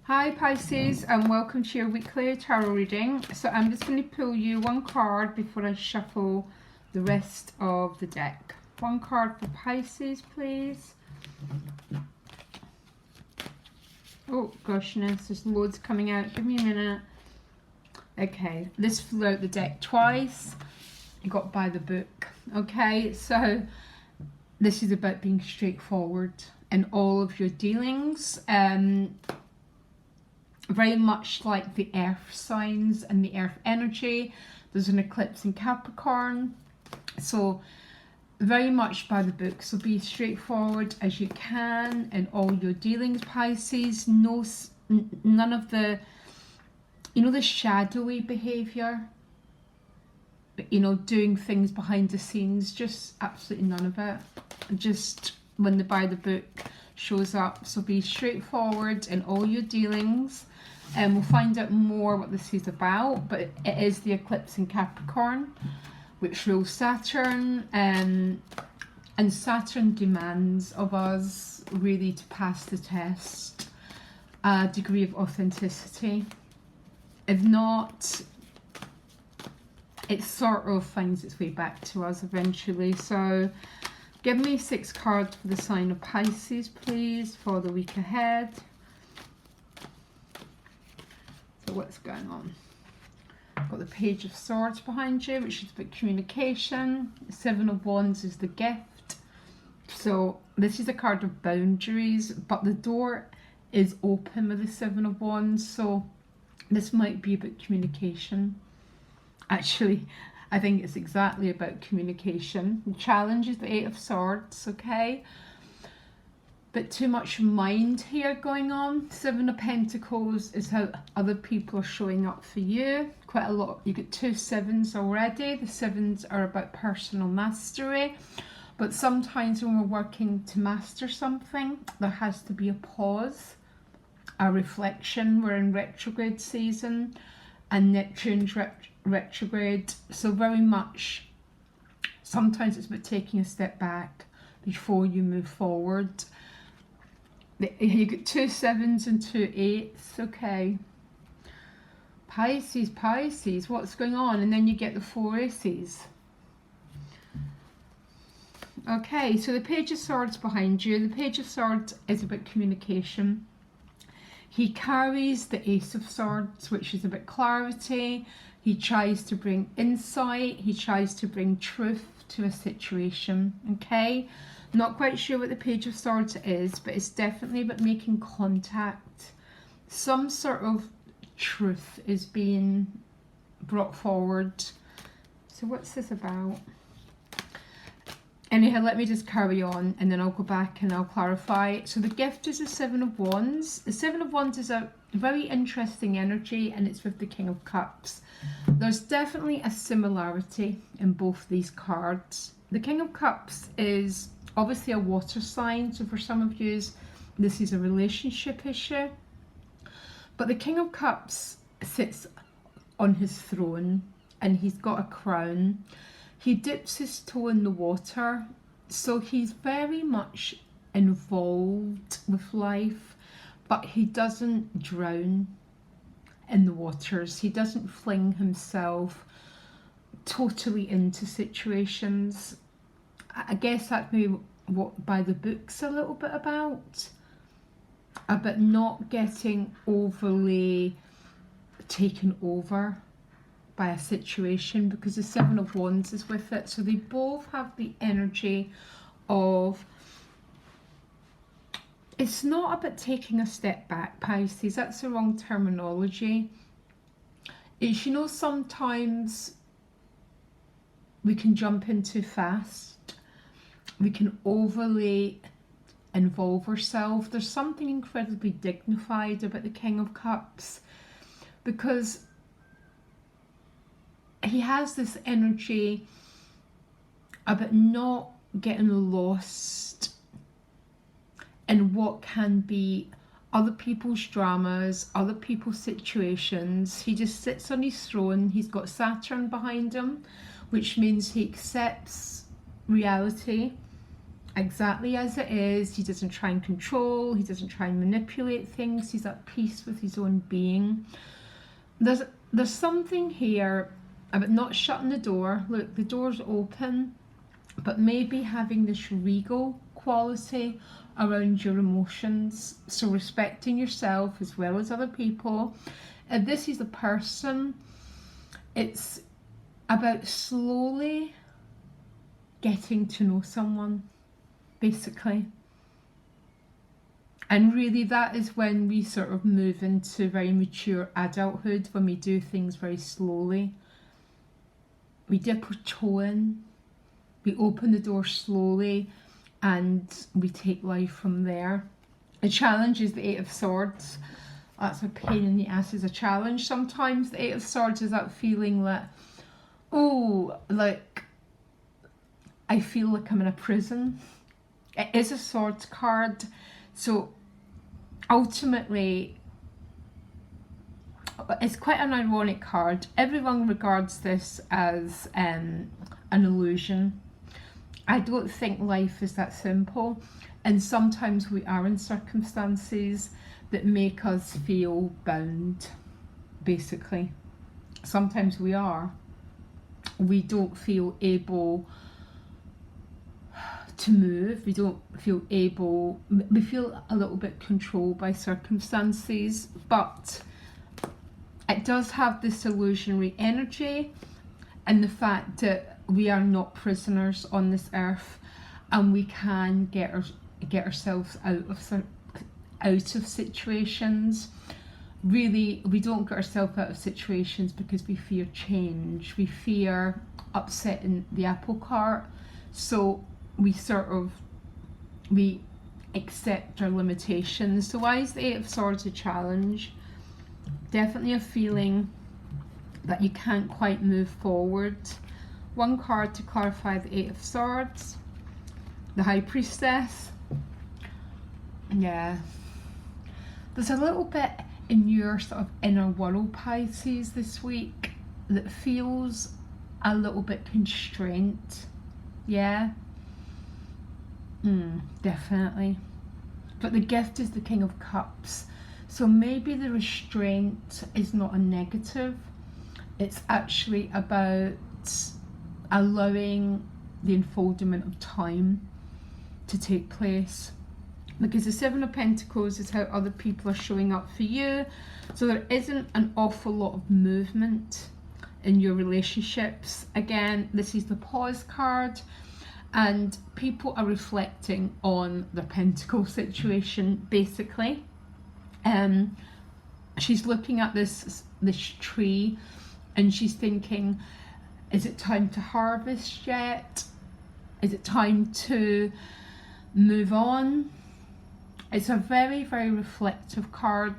Hi Pisces, and welcome to your weekly tarot reading. So I'm just going to pull you one card before I shuffle the rest of the deck. One card for Pisces, please. Oh goshness, there's loads coming out. Give me a minute. Okay, this flew out the deck twice. You got by the book. Okay, so this is about being straightforward in all of your dealings. Very much like the earth signs and the earth energy. There's an eclipse in Capricorn, so very much by the book. So be straightforward as you can in all your dealings, Pisces. None of the, the shadowy behavior, doing things behind the scenes, just absolutely none of it. Just when the by the book shows up. So be straightforward in all your dealings, and we'll find out more what this is about. But it is the eclipse in Capricorn, which rules Saturn, and Saturn demands of us really to pass the test a degree of authenticity. If not, it sort of finds its way back to us eventually. So give me 6 cards for the sign of Pisces, please, for the week ahead. So what's going on? I've got the Page of Swords behind you, which is about communication. 7 of Wands is the gift. So this is a card of boundaries, but the door is open with the 7 of Wands. So this might be about communication. Actually, I think it's exactly about communication. The challenge is the 8 of Swords, okay? But too much mind here going on. 7 of Pentacles is how other people are showing up for you. Quite a lot. You get 2 7s already. The 7s are about personal mastery. But sometimes when we're working to master something, there has to be a pause, a reflection. We're in retrograde season, and Neptune's retrograde. So very much, sometimes it's about taking a step back before you move forward. You get 2 7s and 2 8s, okay. Pisces, what's going on? And then you get the 4 Aces. Okay, so the Page of Swords behind you. The Page of Swords is about communication. He carries the Ace of Swords, which is about clarity. He tries to bring insight. He tries to bring truth to a situation, okay? Not quite sure what the Page of Swords is, but it's definitely about making contact. Some sort of truth is being brought forward. So what's this about? Anyhow, let me just carry on and then I'll go back and I'll clarify. So the gift is the 7 of Wands. The 7 of Wands is a very interesting energy, and it's with the King of Cups. There's definitely a similarity in both these cards. The King of Cups is obviously a water sign, so for some of you this is a relationship issue. But the King of Cups sits on his throne and he's got a crown. He dips his toe in the water, so he's very much involved with life, but he doesn't drown in the waters. He doesn't fling himself totally into situations. I guess that's maybe what by the book's a little bit about not getting overly taken over by a situation, because the 7 of Wands is with it. So they both have the energy of, it's not about taking a step back, Pisces. That's the wrong terminology. It's, sometimes we can jump in too fast. We can overly involve ourselves. There's something incredibly dignified about the King of Cups, because he has this energy about not getting lost in what can be other people's dramas, other people's situations. He just sits on his throne. He's got Saturn behind him, which means he accepts reality exactly as it is. He doesn't try and control, he doesn't try and manipulate things. He's at peace with his own being. There's something here about not shutting the door. Look, the door's open, but maybe having this regal quality around your emotions. So respecting yourself as well as other people. If this is a person, it's about slowly getting to know someone, basically. And really that is when we sort of move into very mature adulthood, when we do things very slowly. We dip our toe in, we open the door slowly, and we take life from there. The challenge is the Eight of Swords. That's a pain in the ass is a challenge. Sometimes the Eight of Swords is that feeling that, oh, like, I feel like I'm in a prison. It is a swords card. So ultimately, it's quite an ironic card. Everyone regards this as an illusion. I don't think life is that simple. And sometimes we are in circumstances that make us feel bound, basically. Sometimes we are. We don't feel able to move. We don't feel able, we feel a little bit controlled by circumstances, but it does have this illusionary energy and the fact that we are not prisoners on this earth, and we can get ourselves out of situations. Really, we don't get ourselves out of situations because we fear change. We fear upsetting the apple cart. So we accept our limitations. So why is the Eight of Swords a challenge? Definitely a feeling that you can't quite move forward. One card to clarify the Eight of Swords. The High Priestess. Yeah. There's a little bit in your sort of inner world, Pisces, this week that feels a little bit constrained. Yeah. Definitely. But the gift is the King of Cups. So maybe the restraint is not a negative. It's actually about allowing the unfoldment of time to take place. Because the Seven of Pentacles is how other people are showing up for you. So there isn't an awful lot of movement in your relationships. Again, this is the pause card. And people are reflecting on the Pentacle situation, basically. She's looking at this tree and she's thinking, is it time to harvest yet? Is it time to move on? It's a very, very reflective card,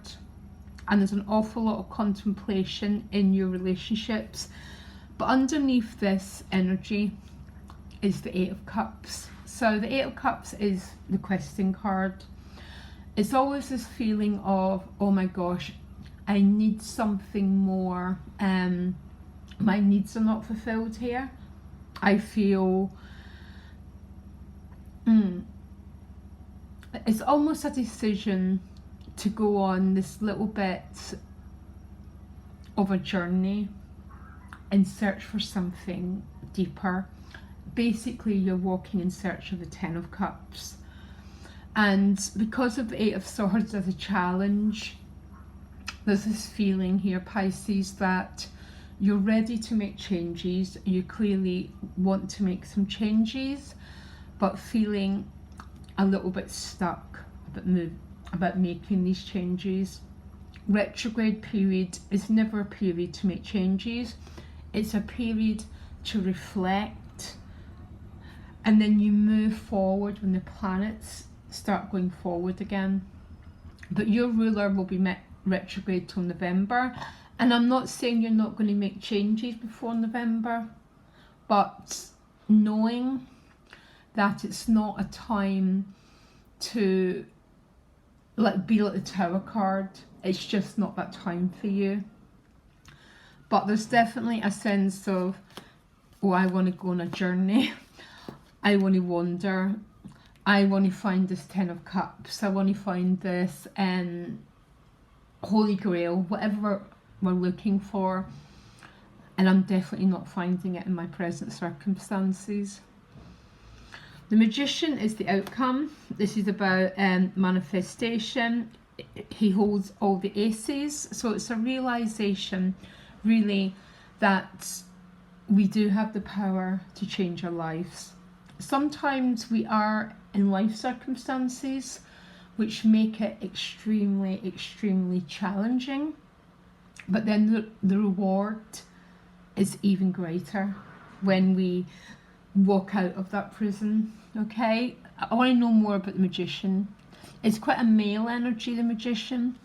and there's an awful lot of contemplation in your relationships. But underneath this energy is the Eight of Cups. So the Eight of Cups is the questing card. It's always this feeling of, oh my gosh, I need something more. My needs are not fulfilled here. I feel it's almost a decision to go on this little bit of a journey and search for something deeper. Basically, you're walking in search of the Ten of Cups. And because of the Eight of Swords as a challenge, there's this feeling here, Pisces, that you're ready to make changes. You clearly want to make some changes, but feeling a little bit stuck about making these changes. Retrograde period is never a period to make changes. It's a period to reflect, and then you move forward when the planets start going forward again. But your ruler will be retrograde till November, and I'm not saying you're not going to make changes before November, but knowing that it's not a time to be like the Tower card. It's just not that time for you. But there's definitely a sense of, oh, I want to go on a journey. I want to wander. I want to find this Ten of Cups. I want to find this Holy Grail, whatever we're looking for. And I'm definitely not finding it in my present circumstances. The Magician is the outcome. This is about manifestation. He holds all the aces. So it's a realization, really, that we do have the power to change our lives. Sometimes we are in life circumstances which make it extremely, extremely challenging. But then the reward is even greater when we walk out of that prison. Okay, I want to know more about the Magician. It's quite a male energy, the Magician,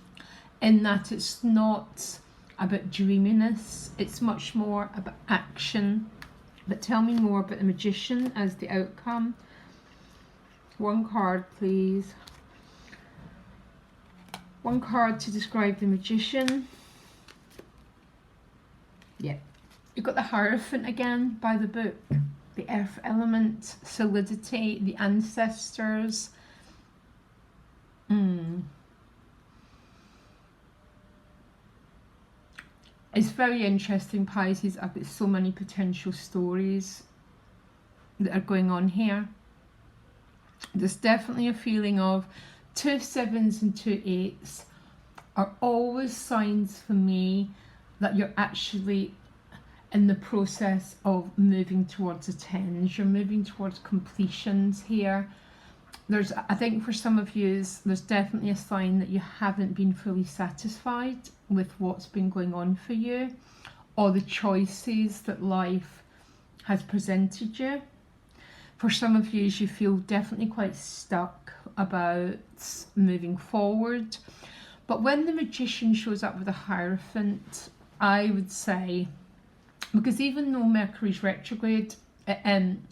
in that it's not about dreaminess, it's much more about action. But tell me more about the Magician as the outcome. One card, please. One card to describe the Magician. Yeah. You've got the Hierophant again by the book. The earth element, solidity, the ancestors. It's very interesting, Pisces. I've got so many potential stories that are going on here. There's definitely a feeling of 2 sevens and 2 eights are always signs for me that you're actually in the process of moving towards a 10s. You're moving towards completions here. I think for some of you, there's definitely a sign that you haven't been fully satisfied with what's been going on for you, or the choices that life has presented you. For some of you, you feel definitely quite stuck about moving forward. But when the Magician shows up with a Hierophant, I would say, because even though Mercury's retrograde and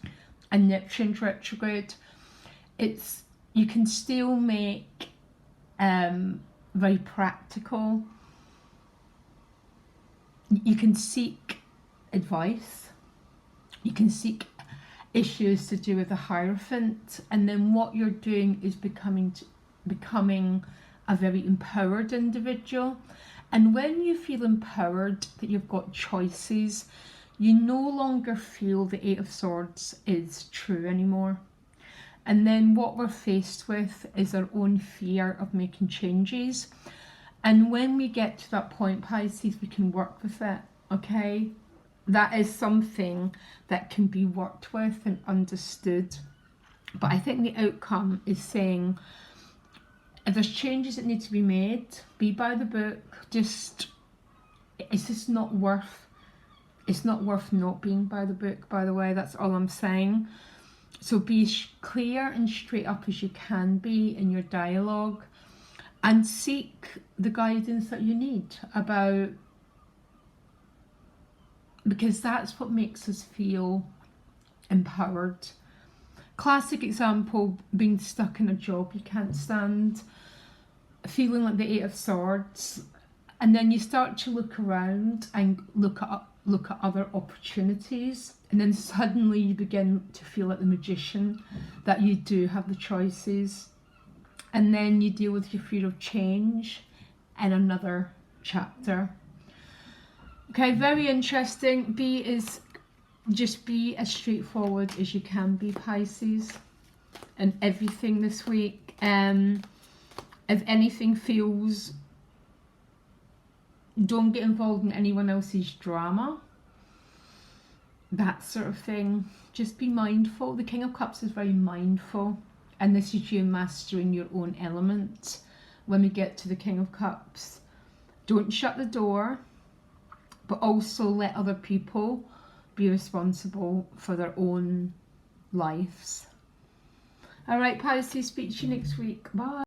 Neptune's retrograde, you can still make very practical. You can seek advice. You can seek issues to do with the Hierophant, and then what you're doing is becoming a very empowered individual. And when you feel empowered, that you've got choices, you no longer feel the Eight of Swords is true anymore. And then what we're faced with is our own fear of making changes. And when we get to that point, Pisces, we can work with it, okay? That is something that can be worked with and understood. But I think the outcome is saying, if there's changes that need to be made, be by the book. It's just not worth, it's not worth not being by the book, by the way. That's all I'm saying. So be clear and straight up as you can be in your dialogue, and seek the guidance that you need because that's what makes us feel empowered. Classic example, being stuck in a job you can't stand, feeling like the Eight of Swords, and then you start to look around and look at other opportunities, and then suddenly you begin to feel like the Magician, that you do have the choices, and then you deal with your fear of change in another chapter. Okay, very interesting. Just be as straightforward as you can be, Pisces, and everything this week. If anything feels, don't get involved in anyone else's drama, that sort of thing. Just be mindful. The King of Cups is very mindful, and this is you mastering your own element. When we get to the King of Cups, don't shut the door, but also let other people be responsible for their own lives. All right, Pisces, speak to you next week. Bye.